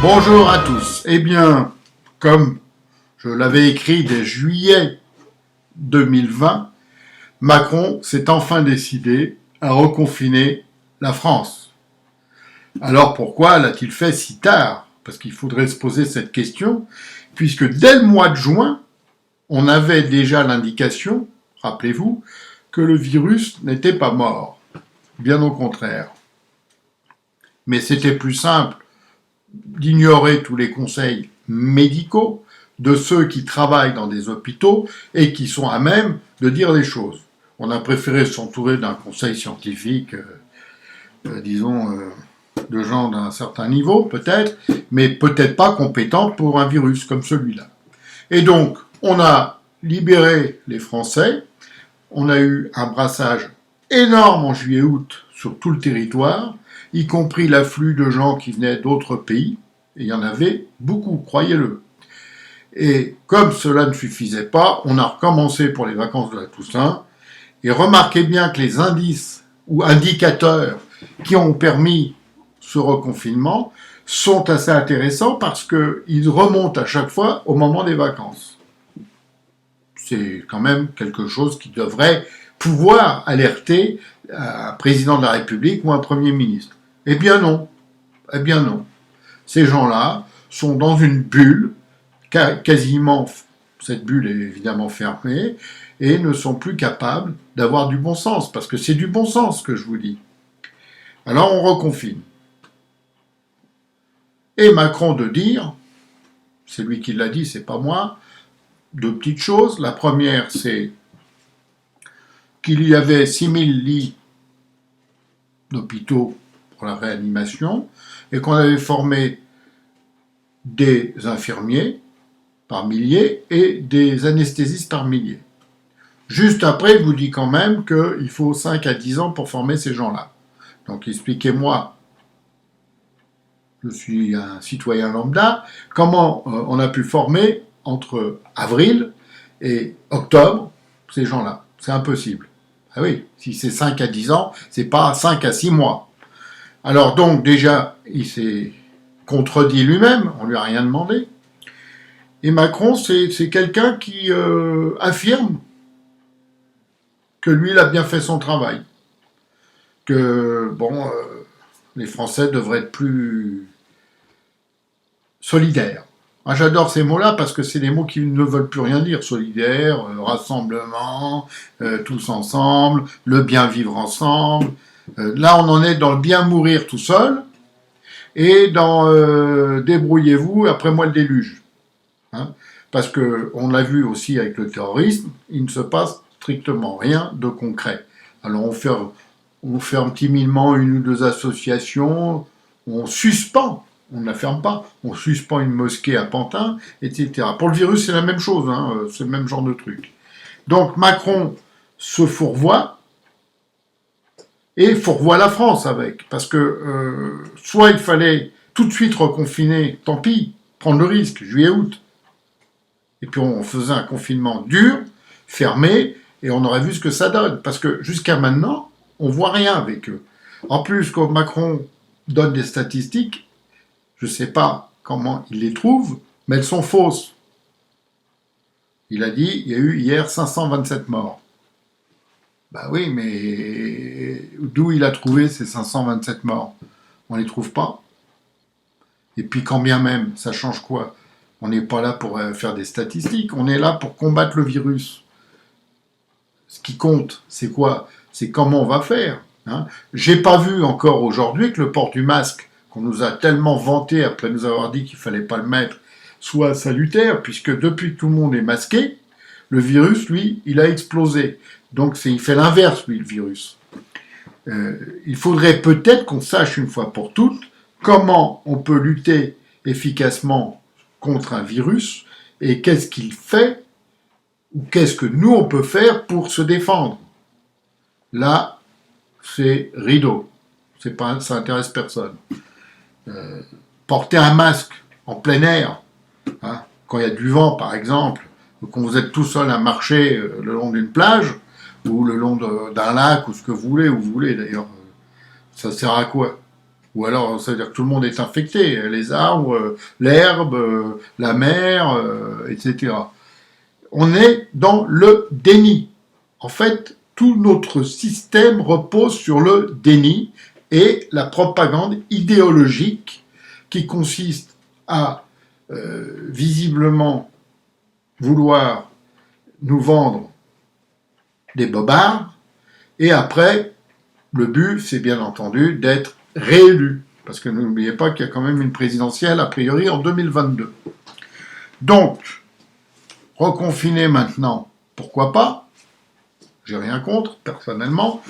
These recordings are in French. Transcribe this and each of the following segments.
Bonjour à tous. Eh bien, comme je l'avais écrit dès juillet 2020, Macron s'est enfin décidé à reconfiner la France. Alors pourquoi l'a-t-il fait si tard? Parce qu'il faudrait se poser cette question, puisque dès le mois de juin, on avait déjà l'indication, rappelez-vous, que le virus n'était pas mort. Bien au contraire. Mais c'était plus simple d'ignorer tous les conseils médicaux de ceux qui travaillent dans des hôpitaux et qui sont à même de dire les choses. On a préféré s'entourer d'un conseil scientifique, de gens d'un certain niveau, peut-être, mais peut-être pas compétents pour un virus comme celui-là. Et donc, on a libéré les Français, on a eu un brassage énorme en juillet-août sur tout le territoire, y compris l'afflux de gens qui venaient d'autres pays, et il y en avait beaucoup, croyez-le. Et comme cela ne suffisait pas, on a recommencé pour les vacances de la Toussaint, et remarquez bien que les indices ou indicateurs qui ont permis ce reconfinement sont assez intéressants parce qu'ils remontent à chaque fois au moment des vacances. C'est quand même quelque chose qui devrait pouvoir alerter un président de la République ou un Premier ministre. Eh bien non. Eh bien non. Ces gens-là sont dans une bulle, quasiment, cette bulle est évidemment fermée, et ne sont plus capables d'avoir du bon sens, parce que c'est du bon sens que je vous dis. Alors on reconfine. Et Macron de dire, c'est lui qui l'a dit, c'est pas moi, deux petites choses. La première, c'est qu'il y avait 6000 lits d'hôpitaux pour la réanimation et qu'on avait formé des infirmiers par milliers et des anesthésistes par milliers. Juste après, il vous dit quand même qu'il faut 5 à 10 ans pour former ces gens-là. Donc expliquez-moi, je suis un citoyen lambda, comment on a pu former entre avril et octobre ces gens-là. C'est impossible. Ah oui, si c'est 5 à 10 ans, c'est pas 5 à 6 mois. Alors donc déjà, il s'est contredit lui-même, on lui a rien demandé. Et Macron, c'est quelqu'un qui affirme que lui, il a bien fait son travail. Que, les Français devraient être plus solidaires. Moi, j'adore ces mots-là parce que c'est des mots qui ne veulent plus rien dire. Solidaire, rassemblement, tous ensemble, le bien vivre ensemble. Là, on en est dans le bien mourir tout seul et dans débrouillez-vous, après moi le déluge. Hein, parce qu'on l'a vu aussi avec le terrorisme, il ne se passe strictement rien de concret. Alors on ferme timidement une ou deux associations, on suspend, on ne la ferme pas, on suspend une mosquée à Pantin, etc. Pour le virus, c'est la même chose, hein, c'est le même genre de truc. Donc Macron se fourvoie, et fourvoie la France avec, parce que soit il fallait tout de suite reconfiner, tant pis, prendre le risque, juillet-août, et puis on faisait un confinement dur, fermé, et on aurait vu ce que ça donne. Parce que jusqu'à maintenant, on voit rien avec eux. En plus, quand Macron donne des statistiques, je ne sais pas comment il les trouve, mais elles sont fausses. Il a dit, il y a eu hier 527 morts. Ben oui, mais d'où il a trouvé ces 527 morts? On ne les trouve pas. Et puis quand bien même, ça change quoi? On n'est pas là pour faire des statistiques, on est là pour combattre le virus. Ce qui compte, c'est quoi? C'est comment on va faire. Hein. J'ai pas vu encore aujourd'hui que le port du masque, qu'on nous a tellement vanté après nous avoir dit qu'il fallait pas le mettre, soit salutaire, puisque depuis que tout le monde est masqué, le virus, lui, il a explosé. Donc il fait l'inverse, lui, le virus. Il faudrait peut-être qu'on sache une fois pour toutes comment on peut lutter efficacement contre un virus et qu'est-ce qu'il fait ou qu'est-ce que nous on peut faire pour se défendre. Là, c'est rideau. Ça intéresse personne. Porter un masque en plein air, hein, quand il y a du vent par exemple, ou quand vous êtes tout seul à marcher le long d'une plage, ou le long d'un lac, ou ce que vous voulez d'ailleurs, ça sert à quoi? Ou alors, ça veut dire que tout le monde est infecté, les arbres, l'herbe, la mer, etc. On est dans le déni. En fait, tout notre système repose sur le déni et la propagande idéologique qui consiste à visiblement vouloir nous vendre des bobards, et après, le but, c'est bien entendu d'être réélu, parce que n'oubliez pas qu'il y a quand même une présidentielle, a priori, en 2022. Donc, reconfiner maintenant, pourquoi pas, j'ai rien contre, personnellement,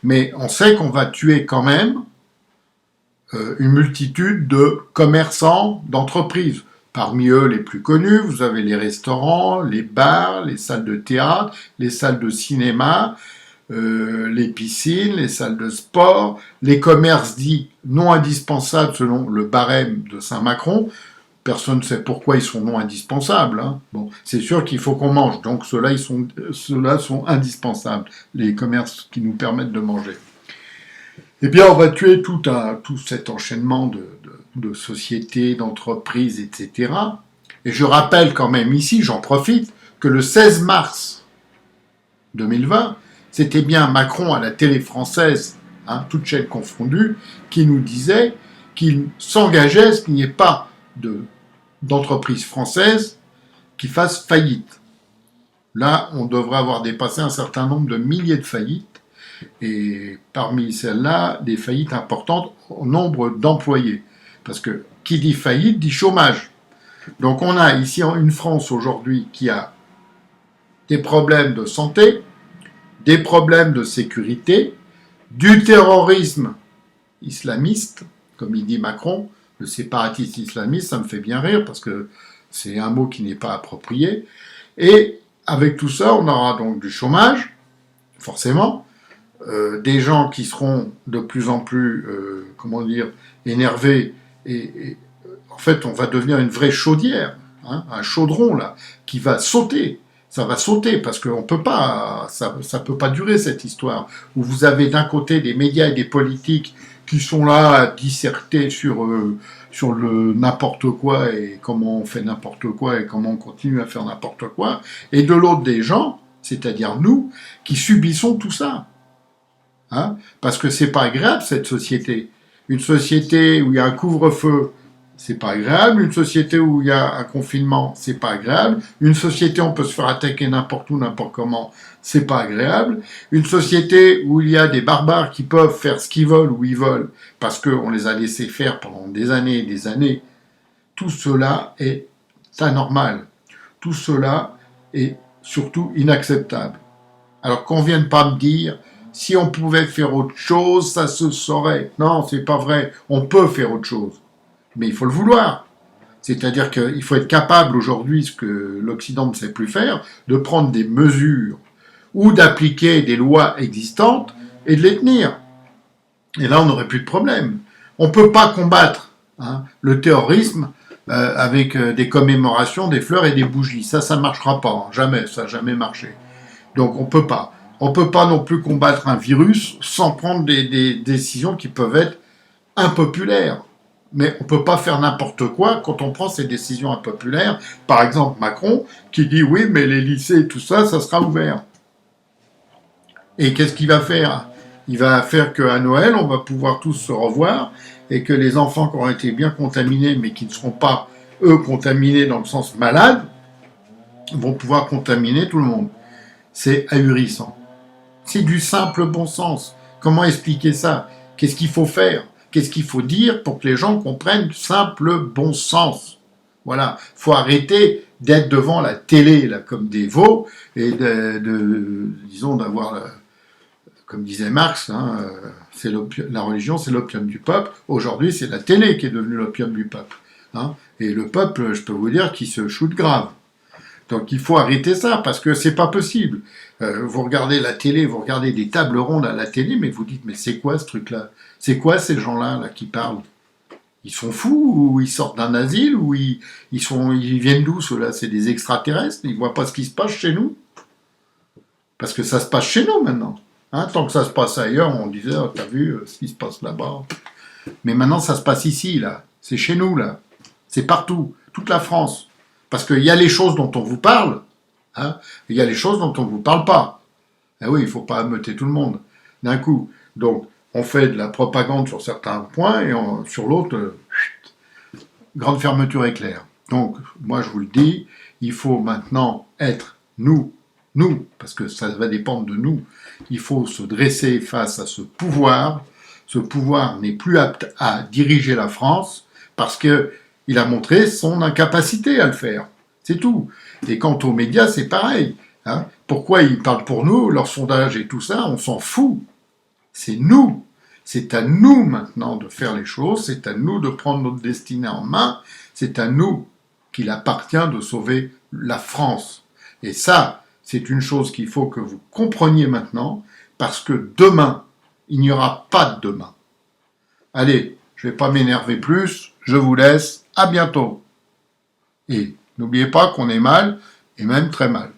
mais on sait qu'on va tuer quand même une multitude de commerçants, d'entreprises. Parmi eux, les plus connus, vous avez les restaurants, les bars, les salles de théâtre, les salles de cinéma, les piscines, les salles de sport, les commerces dits non indispensables selon le barème de Saint-Macron. Personne ne sait pourquoi ils sont non indispensables. Hein. Bon, c'est sûr qu'il faut qu'on mange, donc ceux-là sont indispensables, les commerces qui nous permettent de manger. Eh bien, on va tuer tout cet enchaînement de sociétés, d'entreprises, etc. Et je rappelle quand même ici, j'en profite, que le 16 mars 2020, c'était bien Macron à la télé française, hein, toutes chaînes confondues, qui nous disait qu'il s'engageait à ce qu'il n'y ait pas d'entreprise française qui fasse faillite. Là, on devrait avoir dépassé un certain nombre de milliers de faillites, et parmi celles-là, des faillites importantes au nombre d'employés. Parce que qui dit faillite dit chômage. Donc on a ici une France aujourd'hui qui a des problèmes de santé, des problèmes de sécurité, du terrorisme islamiste, comme il dit Macron, le séparatisme islamiste, ça me fait bien rire parce que c'est un mot qui n'est pas approprié. Et avec tout ça, on aura donc du chômage, forcément, des gens qui seront de plus en plus, énervés, et en fait, on va devenir une vraie chaudière, hein, un chaudron, là, qui va sauter. Ça va sauter, parce qu'on peut pas, ça peut pas durer, cette histoire, où vous avez d'un côté des médias et des politiques qui sont là à disserter sur le n'importe quoi, et comment on fait n'importe quoi, et comment on continue à faire n'importe quoi, et de l'autre des gens, c'est-à-dire nous, qui subissons tout ça. Hein, parce que c'est pas agréable, cette société. Une société où il y a un couvre-feu, c'est pas agréable. Une société où il y a un confinement, c'est pas agréable. Une société où on peut se faire attaquer n'importe où, n'importe comment, c'est pas agréable. Une société où il y a des barbares qui peuvent faire ce qu'ils veulent où ils veulent, parce qu'on les a laissés faire pendant des années et des années, tout cela est anormal. Tout cela est surtout inacceptable. Alors qu'on vienne pas me dire si on pouvait faire autre chose, ça se saurait. Non, c'est pas vrai. On peut faire autre chose. Mais il faut le vouloir. C'est-à-dire qu'il faut être capable aujourd'hui, ce que l'Occident ne sait plus faire, de prendre des mesures ou d'appliquer des lois existantes et de les tenir. Et là, on n'aurait plus de problème. On ne peut pas combattre le terrorisme avec des commémorations, des fleurs et des bougies. Ça ne marchera pas. Hein. Jamais. Ça n'a jamais marché. Donc on ne peut pas. On ne peut pas non plus combattre un virus sans prendre des décisions qui peuvent être impopulaires. Mais on ne peut pas faire n'importe quoi quand on prend ces décisions impopulaires. Par exemple, Macron, qui dit oui, mais les lycées et tout ça, ça sera ouvert. Et qu'est-ce qu'il va faire ? Il va faire qu'à Noël, on va pouvoir tous se revoir et que les enfants qui auront été bien contaminés, mais qui ne seront pas, eux, contaminés dans le sens malade, vont pouvoir contaminer tout le monde. C'est ahurissant. C'est du simple bon sens. Comment expliquer ça ? Qu'est-ce qu'il faut faire ? Qu'est-ce qu'il faut dire pour que les gens comprennent du simple bon sens ? Voilà. Il faut arrêter d'être devant la télé là, comme des veaux et disons, d'avoir, comme disait Marx, la religion, c'est l'opium du peuple. Aujourd'hui, c'est la télé qui est devenue l'opium du peuple. Hein. Et le peuple, je peux vous dire, qu'il se shoot grave. Donc il faut arrêter ça, parce que c'est pas possible. Vous regardez la télé, vous regardez des tables rondes à la télé, mais vous dites, mais c'est quoi ce truc-là ? C'est quoi ces gens-là là, qui parlent ? Ils sont fous, ou ils sortent d'un asile, ou ils viennent d'où ceux-là ? C'est des extraterrestres, ils voient pas ce qui se passe chez nous ? Parce que ça se passe chez nous maintenant. Hein, tant que ça se passe ailleurs, on disait, oh, t'as vu ce qui se passe là-bas ? Mais maintenant, ça se passe ici, là. C'est chez nous, là. C'est partout. Toute la France. Parce qu'il y a les choses dont on vous parle, hein, il y a les choses dont on ne vous parle pas. Eh oui, il ne faut pas ameuter tout le monde d'un coup. Donc, on fait de la propagande sur certains points et sur l'autre, grande fermeture éclair. Donc, moi, je vous le dis, il faut maintenant être nous, parce que ça va dépendre de nous. Il faut se dresser face à ce pouvoir. Ce pouvoir n'est plus apte à diriger la France parce qu'il a montré son incapacité à le faire. C'est tout. Et quant aux médias, c'est pareil. Hein. Pourquoi ils parlent pour nous, leurs sondages et tout ça, on s'en fout. C'est nous. C'est à nous maintenant de faire les choses, c'est à nous de prendre notre destinée en main, c'est à nous qu'il appartient de sauver la France. Et ça, c'est une chose qu'il faut que vous compreniez maintenant, parce que demain, il n'y aura pas de demain. Allez, je ne vais pas m'énerver plus, je vous laisse, à bientôt. Et n'oubliez pas qu'on est mal, et même très mal.